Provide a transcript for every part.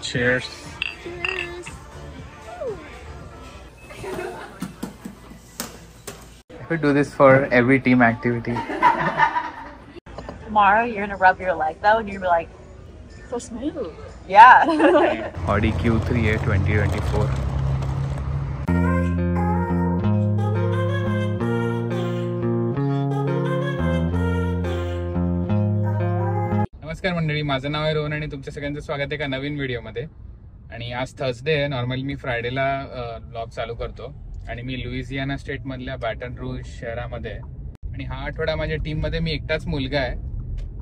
Cheers. Cheers. I could do this for every team activity. Tomorrow you're gonna rub your leg though and you're gonna be like, so smooth. Yeah. Audi Q3 2024. नमस्कार मंडळी, माझं नाव आहे रोहन आणि तुमच्या सगळ्यांचं स्वागत आहे एका नवीन व्हिडिओमध्ये. आणि आज थर्सडे आहे. नॉर्मली मी फ्रायडेला ब्लॉग चालू करतो आणि मी लुइसियाना स्टेट मधल्या बॅटन रूज शहरामध्ये आहे. आणि हा आठवडा माझ्या टीम मध्ये मी एकटाच मुलगा आहे,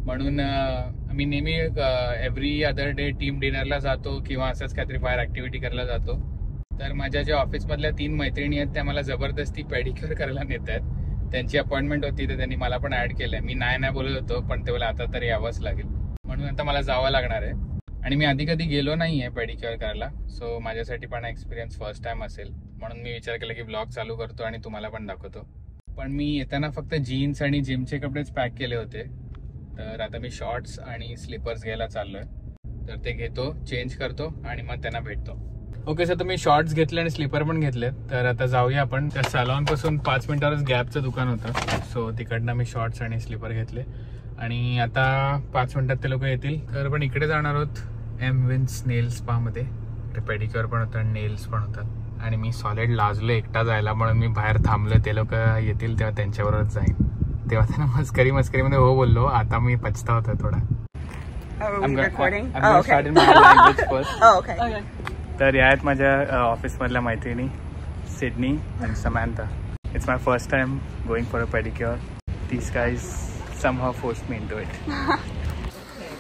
म्हणून मी नेहमी एव्हरी अदर डे टीम डिनरला जातो किंवा असंच काहीतरी बाहेर ऍक्टिव्हिटी करायला जातो. तर माझ्या ज्या ऑफिस मधल्या 3 मैत्रिणी आहेत त्या मला जबरदस्ती पेडिक्युअर करायला नेत आहेत. त्यांची अपॉइंटमेंट होती तर त्यांनी मला पण ऍड केलंय. मी नाही बोलत होतो, पण ते मला आता तरी यावंच लागेल, म्हणून आता मला जावं लागणार आहे. आणि मी आधी कधी गेलो नाहीये पेडिक्युअर करायला, सो माझ्यासाठी पण एक्सपिरियन्स फर्स्ट टाइम असेल, म्हणून मी विचार केला की ब्लॉग चालू करतो आणि तुम्हाला पण दाखवतो. पण मी येताना फक्त जीन्स आणि जिमचे कपडेच पॅक केले होते, तर आता मी शॉर्ट्स आणि स्लीपर्स घ्यायला चाललोय. तर ते घेतो, चेंज करतो आणि मग त्यांना भेटतो. ओके, सर तुम्ही शॉर्ट्स घेतले आणि स्लीपर पण घेतले, तर आता जाऊया आपण. त्या सॅलॉन पासून 5 मिनिटावरच गॅपचं दुकान होतं, सो तिकडनं मी शॉर्ट्स आणि स्लीपर घेतले. आणि आता 5 मिनिटात ते लोक येतील. तर पण इकडे जाणार आहोत एम विन्स नेल स्पा मध्ये. पेडिक्युअर पण होतं आणि नेल्स पण होतात. आणि मी सॉलिड लाजलो एकटा जायला, म्हणून मी बाहेर थांबलो. ते लोक येतील तेव्हा त्यांच्याबरोबर जाईन. तेव्हा त्यांना मस्करीमध्ये हो बोललो. आता मी पछतावतोय थोडा. तर या आहेत माझ्या ऑफिस मधल्या मैत्रिणी सिडनी आणि Samantha. It's my first time going for a pedicure. This guys somehow forced me into it.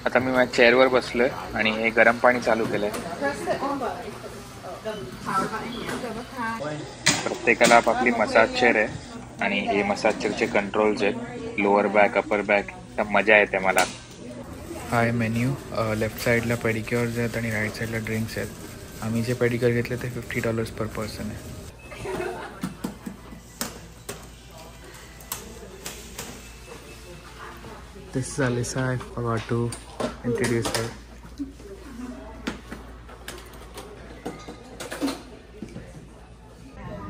आता मी माझ्या चेअरवर बसलोय आणि हे गरम पाणी चालू केलंय. प्रत्येकाला आपापली मसाज चेअर आहे आणि हे मसाज चेअरचे कंट्रोल्स आहेत. लोअर बॅक, अपर बॅक. मजा येते मला. हाय मेन्यू. लेफ्ट साईडला पेडिक्युअर्स आहेत आणि राईट साईडला ड्रिंक्स आहेत. आम्ही जे पेडिक्युअर घेतले ते $50 पर पर्सन आहे. This is Alyssa. I forgot to introduce her.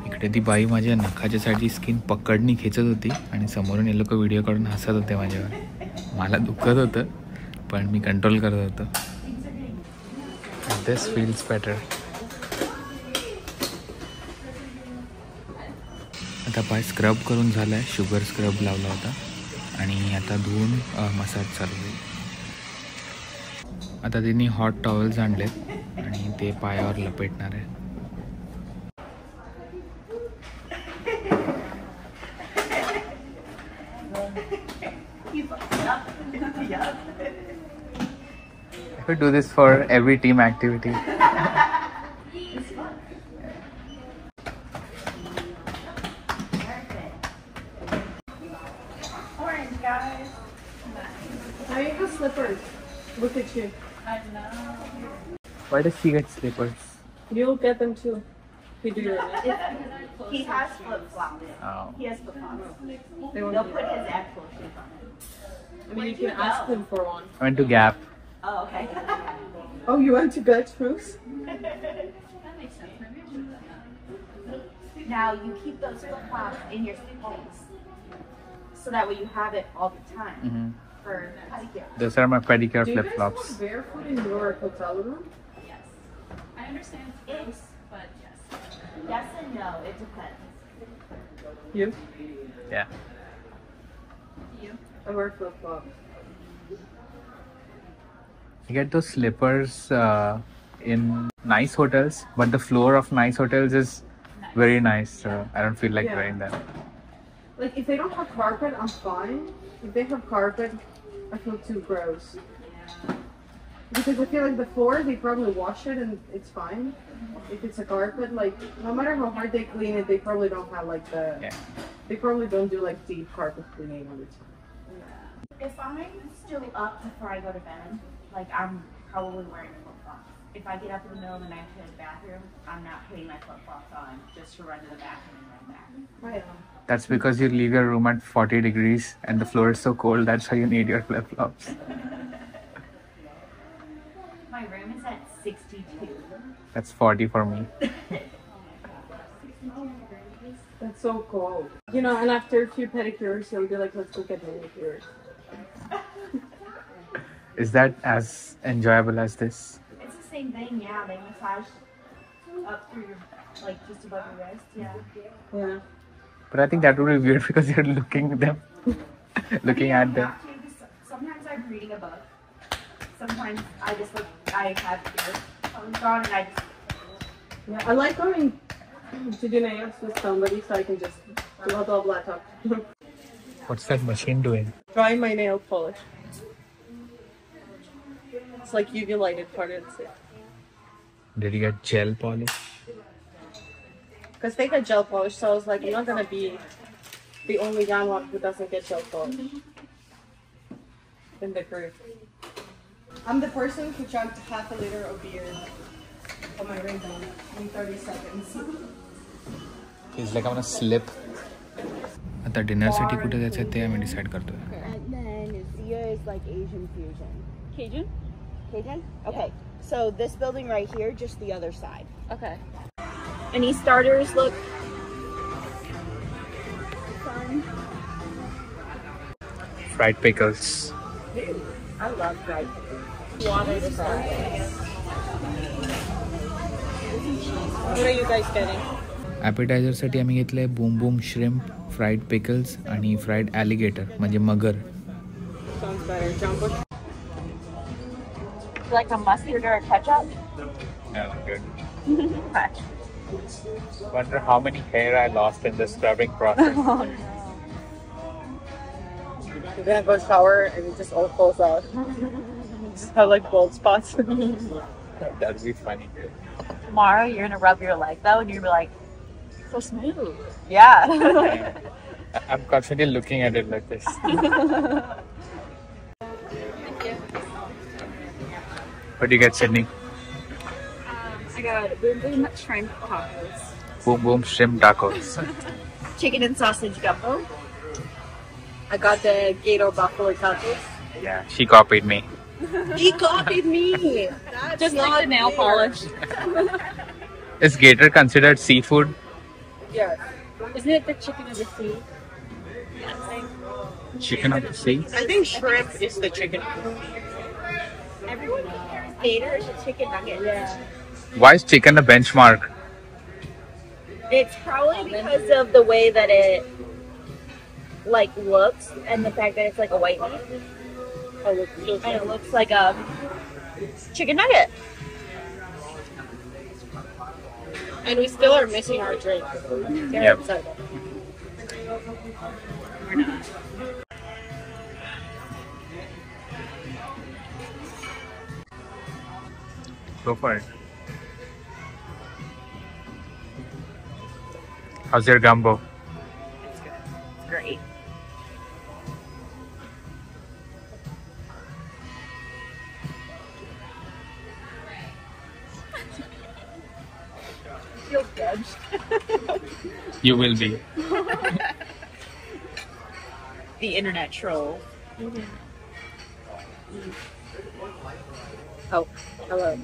इकडे ती बाई माझ्या नखाच्या साईडची स्किन पकडणी खेचत होती आणि समोरून हे लोक व्हिडिओ काढून हसत होते माझ्यावर. मला दुखत होतं पण मी कंट्रोल करत होतो. This feels better. आता पाय स्क्रब करून झालाय. शुगर स्क्रब लावला होता आणि आता धुवून मसाज चालू आहे. आता तिने हॉट टॉवेल्स आणलेत आणि ते पायावर लपेटणार आहे. I could do this for every team activity. Now you have slippers. Look at you. I know. Why does she get slippers? You'll get them too. If you do your He has flip flops. Oh. He has flip flops. They They'll put his actual shoes on. I mean, you can ask them for one. I went to Gap. Oh, okay. Oh, you went to Gertrude's? That makes sense. Now you keep those flip flops in your suitcase, so that way you have it all the time for pedicure. Those are my pedicure Do you flip guys flops. go barefoot in your hotel room? Yes. I understand it's, but yes. Yes and no. It depends. You? Yeah. You? I wear flip flops. You get those slippers in nice hotels, but the floor of nice hotels is very nice. So I don't feel like Yeah. wearing them. Like, if they don't have carpet, I'm fine. If they have carpet, I feel too gross. Because I feel like the floor, they probably wash it and it's fine. If it's a carpet, like, no matter how hard they clean it, they probably don't have like the... Yeah. They probably don't do like deep carpet cleaning all the time. If I'm still up before I go to bed, like I'm probably wearing flip flops. If I get up in the middle of the night to go to the bathroom, I'm not putting my flip flops on just to run to the bathroom and run back. Right. That's because you leave your room at 40 degrees and the floor is so cold. That's why you need your flip flops. My room is at 62. That's 40 for me. That's so cool. You know, and after a few pedicures, he'll be like, let's go get manicures. Is that as enjoyable as this? It's the same thing, yeah. They massage up through your, like, just above your wrist, yeah. Yeah. But I think that would be weird because you're looking at them. Looking I at mean, them. I have to, 'cause sometimes I'm reading a book. Sometimes I just look, I have earphones on and I just, Yeah, I like going to do nails with somebody so I can just blah blah blah talk. What's that machine doing? Dry my nail polish. It's like UV lighted part of it. Did you get gel polish? Because they got gel polish, so I was like, I'm not gonna be the only young one who doesn't get gel polish in the group. I'm the person who chugged half a liter of beer on my rainbow in 30 seconds. Feels like I'm gonna slip. आता dinner साठी कुठे जायचं ते आम्ही decide करतोय. And then Zia is like Asian fusion. Cajun? Cajun? Okay. So this building right here, just the other side. okay. Any starters look Fun. Fried pickles. I love fried water to fry. What are you guys getting? ॲपेटायझर साठी आम्ही घेतलंय boom boom shrimp, fried pickles आणि fried ॲलिगेटर म्हणजे मगर. Sounds better. Jumbo. like a mustard or a ketchup? Yeah, good. Wonder how many hair I lost in the scrubbing process. You're gonna go shower and it just all falls out. Just have like bald spots. That'd be funny. Tomorrow you're gonna rub your leg though and you're gonna be like, So smooth. yeah. I'm constantly looking at it like this. What do you get, Sydney? I got boom boom shrimp tacos. Boom boom shrimp tacos. Chicken and sausage gumbo. I got the Gator Buffalo tacos. Yeah, she copied me. He copied me. Just like the nail polish. Is gator considered seafood? Yes. Isn't it the chicken of the sea? Chicken of the sea? I think shrimp is the chicken. Everyone compares gator to chicken nuggets. Yeah. Why is chicken a benchmark? It's probably because of the way that it like looks and the fact that it's like a white meat. And it looks like a chicken nugget. And we still are missing our drink. Yep. We're not. Go for it. How's your gumbo? It's good. It's great. Feel judged. You will be. The internet troll. Oh, hello.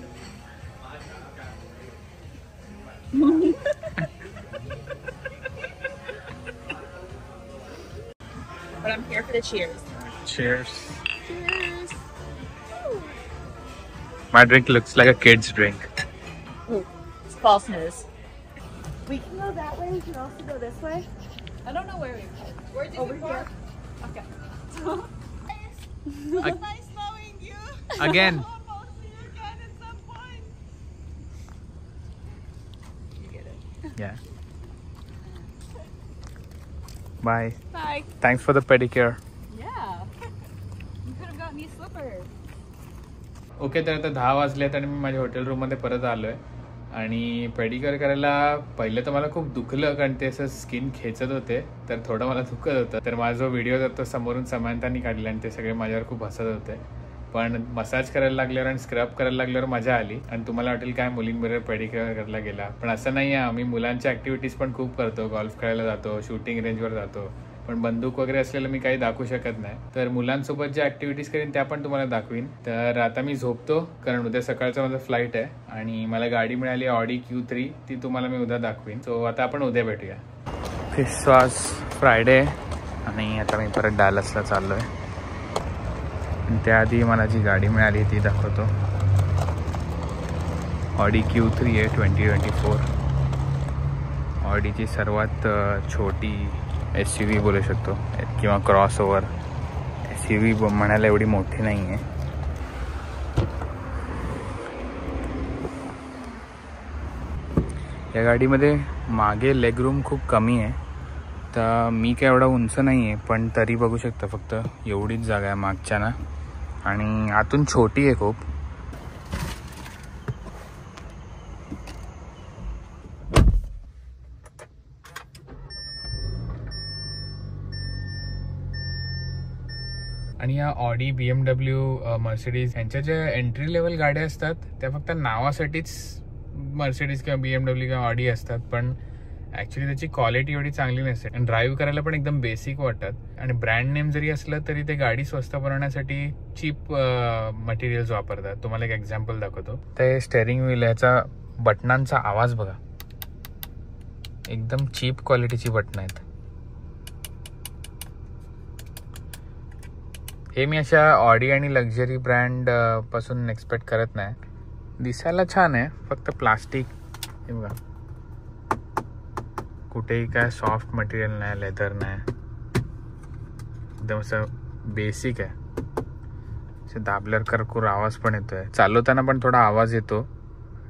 But I'm here for the cheers. Cheers. My drink looks like a kid's drink. It's false news. We can go that way. We can also go this way. I don't know where we Where did Over we here. park? Okay. Nice knowing you. Again. I'll see you again at some point. You get it. Yeah. Bye. Bye. Thanks for the pedicure. Yeah. You could have got me slippers. Okay, तर आता 10 वाजलेत आणि मी माझ्या hotel रूममध्ये परत आलो आहे. आणि pedicure करायला पहिलं तर मला खूप दुखलं कारण ते असं स्किन खेचत होते, तर थोडं मला दुखत होतं. तर माझा जो व्हिडिओ होता तो समोरून समांतानी काढला आणि ते सगळे माझ्यावर खूप हसत होते. पण मसाज करायला लागल्यावर आणि स्क्रब करायला लागल्यावर मजा आली. आणि तुम्हाला वाटेल काय मुलींबरोबर पेडिक्युअर करायला गेला, पण असं नाही आहे. आम्ही मुलांच्या ॲक्टिव्हिटीज पण खूप करतो. गॉल्फ खेळायला जातो, शूटिंग रेंजवर जातो. पण बंदूक वगैरे असलेलं मी काही दाखवू शकत नाही. तर मुलांसोबत ज्या ॲक्टिव्हिटीज करीन त्या पण तुम्हाला दाखवीन. तर आता मी झोपतो, कारण उद्या सकाळचा माझा फ्लाईट आहे आणि मला गाडी मिळाली ऑडी Q3, ती तुम्हाला मी उद्या दाखवीन. सो आता आपण उद्या भेटूया. आज फ्रायडे आणि आता मी परत डॅलसला चाललो आहे. त्याआधी मला जी गाडी मिळाली ती दाखवतो. ऑडी Q3 आहे 2024. ऑडीची सर्वात छोटी SUV बोलू शकतो किंवा क्रॉसओव्हर. SUV म्हणायला एवढी मोठी नाही आहे. या गाडीमध्ये मागे लेगरूम खूप कमी आहे. तर मी काय एवढा उंच नाही आहे, पण तरी बघू शकता फक्त एवढीच जागा आहे मागच्या ना, आणि आतून छोटी आहे खूप. आणि या ऑडी, BMW, मर्सिडीज यांच्या ज्या एंट्री लेवल गाड्या असतात त्या फक्त नावासाठीच मर्सिडीज किंवा BMW किंवा ऑडी असतात, पण ॲक्च्युली त्याची क्वालिटी एवढी चांगली नसते आणि ड्राईव्ह करायला पण एकदम बेसिक वाटतात. आणि ब्रँड नेम जरी असलं तरी ते गाडी स्वस्त बनवण्यासाठी चीप मटेरियल्स वापरतात. तुम्हाला एक एक्झाम्पल दाखवतो. ते स्टेअरिंग व्हील, याचा बटनांचा आवाज बघा, एकदम चीप क्वालिटीची बटणं आहेत. हे मी अशा ऑडी आणि लक्झरी ब्रँड पासून एक्सपेक्ट करत नाही. दिसायला छान आहे, फक्त प्लास्टिक हे बघा, कुठेही काय सॉफ्ट मटेरियल नाही, लेदर नाही, एकदम असं बेसिक आहे. असं दाबल्यावर करकूर आवाज पण येतोय. चालवताना पण थोडा आवाज येतो,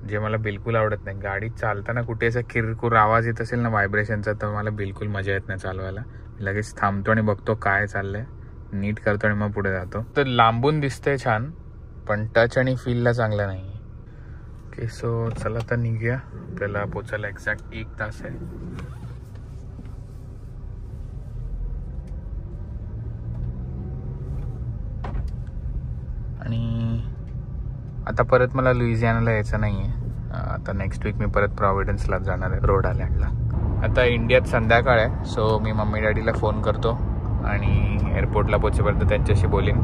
जे मला बिलकुल आवडत नाही. गाडी चालताना कुठे असा किरकोळ आवाज येत असेल ना व्हायब्रेशनचा, तर मला बिलकुल मजा येत नाही चालवायला. लगेच थांबतो आणि बघतो काय चाललंय, नीट करतो आणि मग पुढे जातो. तर लांबून दिसतंय छान, पण टच आणि फीलला चांगलं नाही. ओके, सो चला तर निघूया. आपल्याला पोचायला एक्झॅक्ट 1 तास आहे. आणि आता परत मला लुइझियानाला यायचं नाही आहे. आता नेक्स्ट वीक मी परत प्रॉव्हिडन्सला जाणार आहे, रोड आयलँडला. आता इंडियात संध्याकाळ आहे, सो मी मम्मी डॅडीला फोन करतो आणि एअरपोर्टला पोचेपर्यंत त्यांच्याशी बोलीन.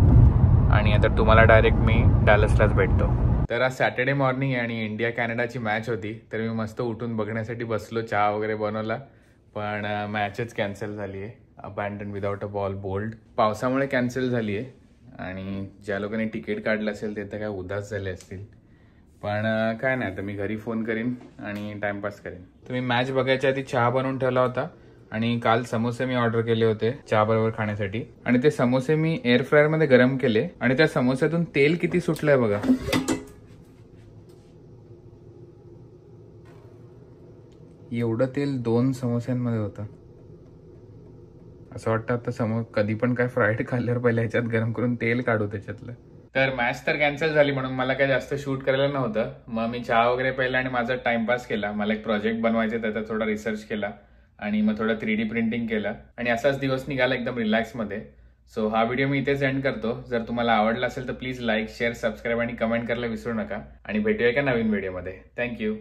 आणि आता तुम्हाला डायरेक्ट मी डॅलसलाच भेटतो. तर आज सॅटर्डे मॉर्निंग आहे आणि इंडिया कॅनडाची मॅच होती. तर मी मस्त उठून बघण्यासाठी बसलो, चहा वगैरे बनवला, पण मॅचच कॅन्सल झाली आहे. अबॅन्डन विदाउट अ बॉल बोल्ड. पावसामुळे कॅन्सल झाली आहे आणि ज्या लोकांनी तिकीट काढलं असेल ते तर काय उदास झाले असतील. पण काय नाही, आता मी घरी फोन करीन आणि टाइमपास करेन. तर मी मॅच बघायच्या आधी चहा बनवून ठेवला होता आणि काल समोसे मी ऑर्डर केले होते चहा बरोबर खाण्यासाठी. आणि ते समोसे मी एअर फ्रायर मध्ये गरम केले आणि त्या समोस्यातून तेल किती सुटलंय बघा. एवढं तेल 2 समोस्यांमध्ये होतं. असं वाटतं आता कधी पण काय फ्राईड खाल्ल्यावर पहिले ह्याच्यात गरम करून तेल काढू त्याच्यातलं. तर मॅच तर कॅन्सल झाली म्हणून मला काय जास्त शूट करायला नव्हतं. मग मी चहा वगैरे प्यायला आणि माझा टाइमपास केला. मला एक प्रोजेक्ट बनवायचा, त्याचा थोडा रिसर्च केला आणि मग थोडं 3D प्रिंटिंग केलं आणि असाच दिवस निघाला एकदम रिलॅक्समध्ये. सो हा व्हिडिओ मी इथेच एंड करतो. जर तुम्हाला आवडला असेल तर प्लीज लाईक, शेअर, सबस्क्राईब आणि कमेंट करायला विसरू नका. आणि भेटूया एका नवीन व्हिडिओमध्ये. थँक्यू.